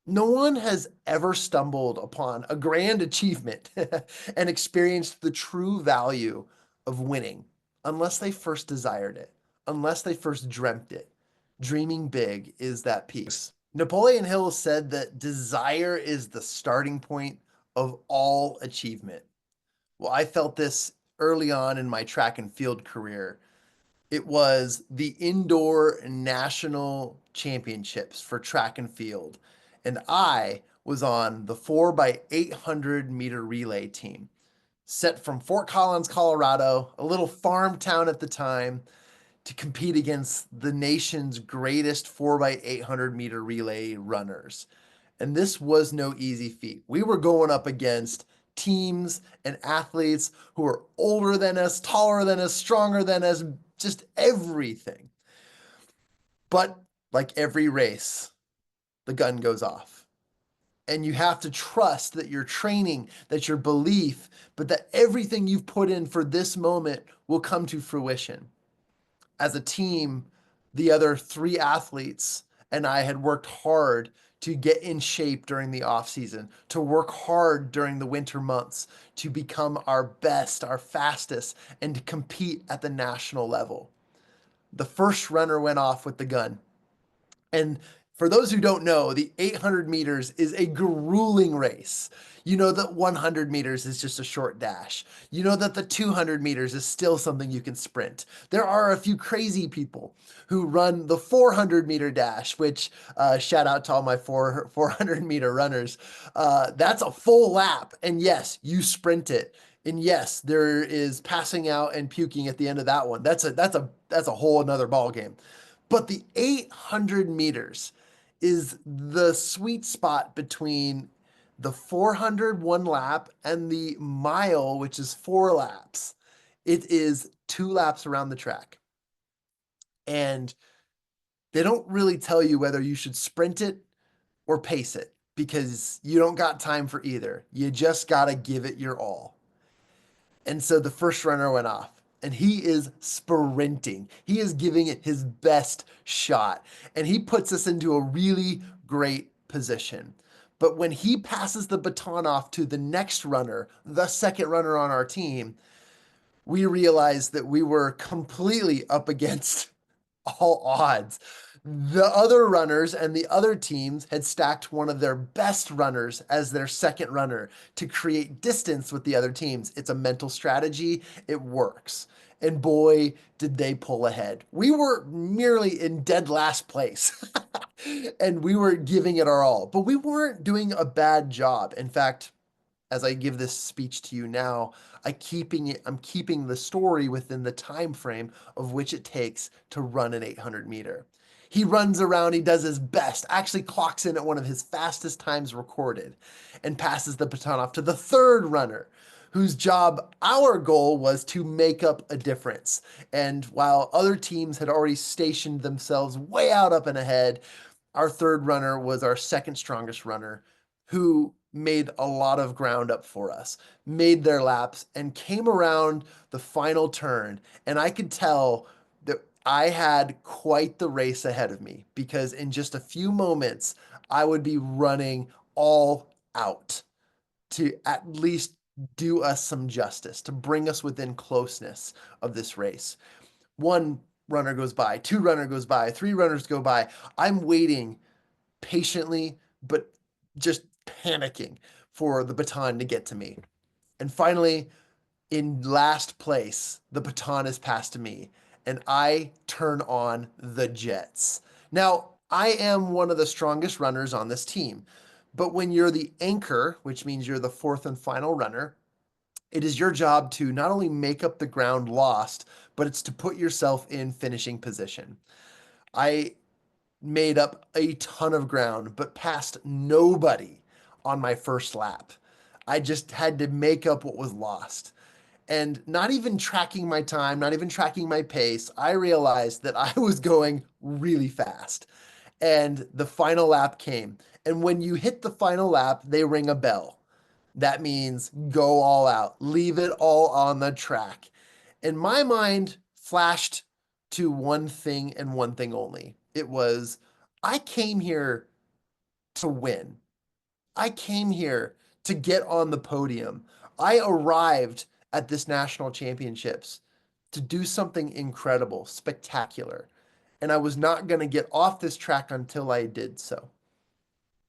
No one has ever stumbled upon a grand achievement and experienced the true value of winning unless they first desired it, unless they first dreamt it. Dreaming big is that piece. Napoleon Hill said that desire is the starting point of all achievement. Well, I felt this early on in my track and field career. It was the indoor national championships for track and field. And I was on the 4 by 800 meter relay team, set from Fort Collins, Colorado, a little farm town at the time, to compete against the nation's greatest 4 by 800 meter relay runners. And this was no easy feat. We were going up against teams and athletes who are older than us, taller than us, stronger than us, just everything. But like every race, the gun goes off. And you have to trust that your training, that your belief, but that everything you've put in for this moment will come to fruition. As a team, the other three athletes and I had worked hard to get in shape during the off season, to work hard during the winter months, to become our best, our fastest, and to compete at the national level. The first runner went off with the gun. And for those who don't know, the 800 meters is a grueling race. You know that 100 meters is just a short dash. You know that the 200 meters is still something you can sprint. There are a few crazy people who run the 400-meter dash, which shout out to all my 400-meter runners. That's a full lap. And yes, you sprint it. And yes, there is passing out and puking at the end of that one. That's a whole another ball game. But the 800 meters is the sweet spot between the 400 one lap and the mile, which is 4 laps. It is 2 laps around the track. And they don't really tell you whether you should sprint it or pace it because you don't got time for either. You just got to give it your all. And so the first runner went off and he is sprinting. He is giving it his best shot. And he puts us into a really great position. But when he passes the baton off to the next runner, the second runner on our team, we realized that we were completely up against all odds. The other runners and the other teams had stacked one of their best runners as their second runner to create distance with the other teams. It's a mental strategy, it works. And boy, did they pull ahead. We were merely in dead last place. And we were giving it our all, but we weren't doing a bad job. In fact, as I give this speech to you now, I'm keeping the story within the time frame of which it takes to run an 800 meter. He runs around, he does his best, actually clocks in at one of his fastest times recorded, and passes the baton off to the third runner, whose job, our goal, was to make up a difference. And while other teams had already stationed themselves way out up and ahead, our third runner was our second strongest runner, who made a lot of ground up for us, made their laps, and came around the final turn. And I could tell that I had quite the race ahead of me because in just a few moments, I would be running all out to at least do us some justice, to bring us within closeness of this race. One runner goes by, two runner goes by, three runners go by. I'm waiting patiently, but just panicking for the baton to get to me. And finally, in last place, the baton is passed to me, and I turn on the jets. Now, I am one of the strongest runners on this team, but when you're the anchor, which means you're the fourth and final runner, it is your job to not only make up the ground lost, but it's to put yourself in finishing position. I made up a ton of ground, but passed nobody on my first lap. I just had to make up what was lost. And not even tracking my time, not even tracking my pace, I realized that I was going really fast. And the final lap came. And when you hit the final lap, they ring a bell. That means go all out, leave it all on the track. And my mind flashed to one thing and one thing only. It was, I came here to win. I came here to get on the podium. I arrived at this national championships to do something incredible, spectacular. And I was not going to get off this track until I did so.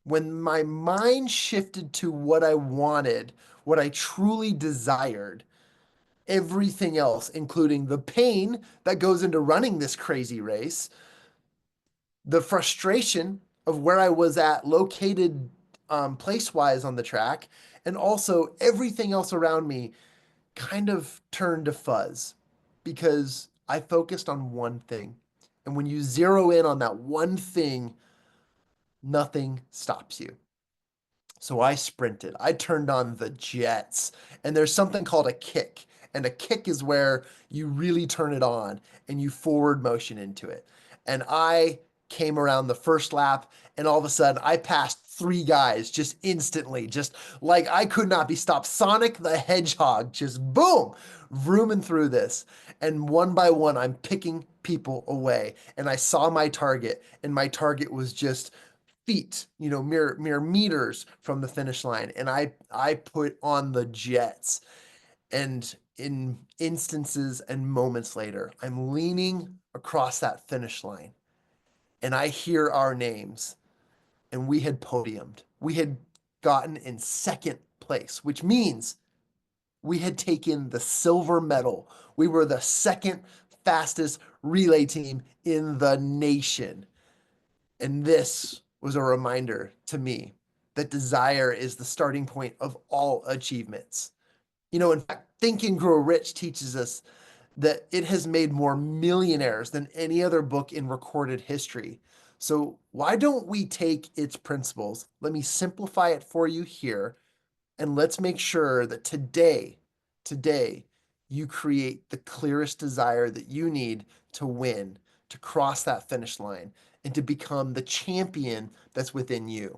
When my mind shifted to what I wanted, what I truly desired, everything else, including the pain that goes into running this crazy race, the frustration of where I was at, located place wise on the track, and also everything else around me kind of turned to fuzz because I focused on one thing. And when you zero in on that one thing, nothing stops you. So I sprinted. I turned on the jets. And there's something called a kick. And a kick is where you really turn it on and you forward motion into it. And I came around the first lap, and all of a sudden I passed three guys just instantly, just like I could not be stopped. Sonic the Hedgehog, just boom, vrooming through this. And one by one, I'm picking people away. And I saw my target, and my target was just feet, mere meters from the finish line. And I put on the jets. And in instances and moments later, I'm leaning across that finish line and I hear our names, and we had podiumed. We had gotten in second place, which means we had taken the silver medal. We were the second fastest relay team in the nation. And this was a reminder to me that desire is the starting point of all achievements. In fact, Think and Grow Rich teaches us that it has made more millionaires than any other book in recorded history. So, why don't we take its principles? Let me simplify it for you here, and let's make sure that today, you create the clearest desire that you need to win, to cross that finish line, and to become the champion that's within you.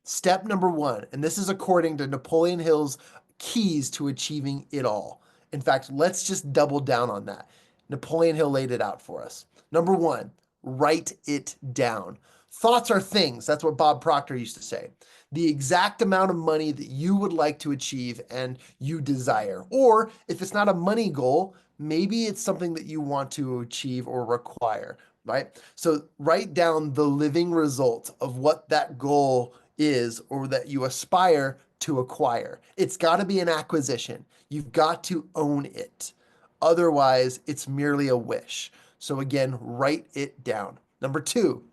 Step number one, and this is according to Napoleon Hill's keys to achieving it all. In fact, let's just double down on that. Napoleon Hill laid it out for us. Number one, write it down. Thoughts are things. That's what Bob Proctor used to say. The exact amount of money that you would like to achieve and you desire. Or if it's not a money goal, maybe it's something that you want to achieve or require, right? So write down the living result of what that goal is or that you aspire to acquire. It's got to be an acquisition. You've got to own it. Otherwise, it's merely a wish. So again, write it down. Number two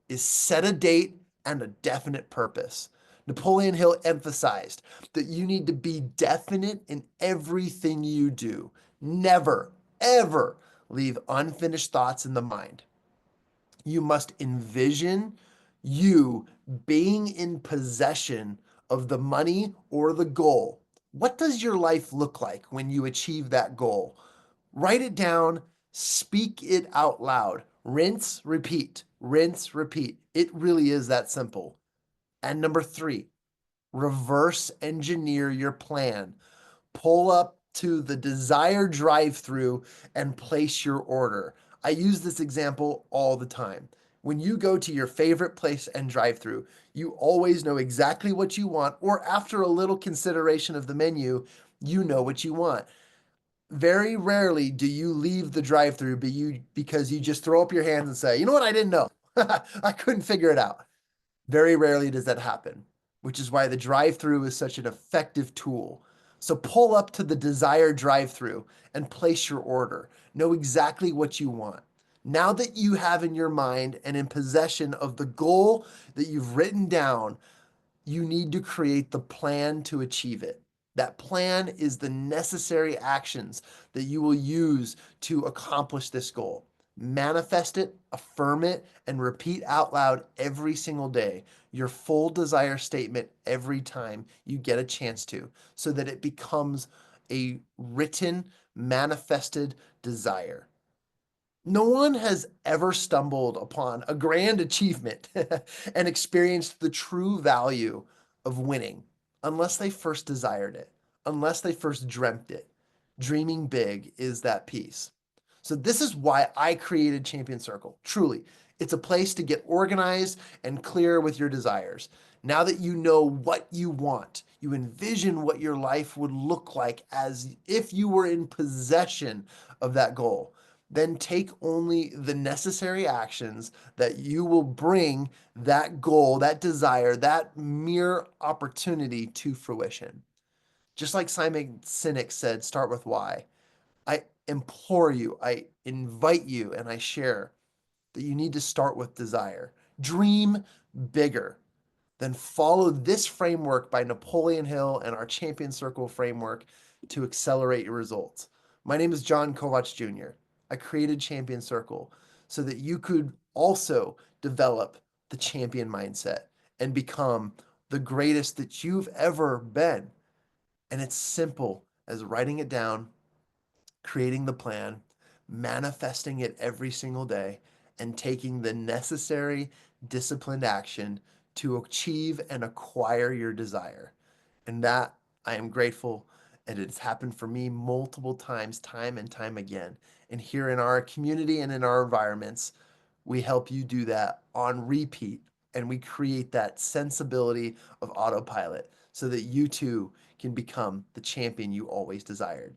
is set a date and a definite purpose. Napoleon Hill emphasized that you need to be definite in everything you do. Never, ever leave unfinished thoughts in the mind. You must envision you being in possession of the money or the goal. What does your life look like when you achieve that goal? Write it down, speak it out loud. Rinse, repeat, rinse, repeat. It really is that simple. And number three, reverse engineer your plan. Pull up to the desired drive-through and place your order. I use this example all the time. When you go to your favorite place and drive-through, you always know exactly what you want, or after a little consideration of the menu, you know what you want. Very rarely do you leave the drive-through because you just throw up your hands and say, you know what, I didn't know. I couldn't figure it out. Very rarely does that happen, which is why the drive-through is such an effective tool. So pull up to the desired drive-through and place your order. Know exactly what you want. Now that you have in your mind and in possession of the goal that you've written down, you need to create the plan to achieve it. That plan is the necessary actions that you will use to accomplish this goal. Manifest it, affirm it, and repeat out loud every single day your full desire statement every time you get a chance to, so that it becomes a written, manifested desire. No one has ever stumbled upon a grand achievement and experienced the true value of winning unless they first desired it, unless they first dreamt it. Dreaming big is that piece. So this is why I created Champion Circle. Truly, It's a place to get organized and clear with your desires. Now that you know what you want, you envision what your life would look like as if you were in possession of that goal. Then take only the necessary actions that you will bring that goal, that desire, that mere opportunity to fruition. Just like Simon Sinek said, start with why. I implore you, I invite you, and I share that you need to start with desire. Dream bigger. Then follow this framework by Napoleon Hill and our Champion Circle framework to accelerate your results. My name is Jon Kovach Jr. I created Champion Circle so that you could also develop the champion mindset and become the greatest that you've ever been. And it's simple as writing it down, creating the plan, manifesting it every single day, and taking the necessary disciplined action to achieve and acquire your desire. And that I am grateful. And it's happened for me multiple times, time and time again. And here in our community and in our environments, we help you do that on repeat. And we create that sensibility of autopilot so that you too can become the champion you always desired.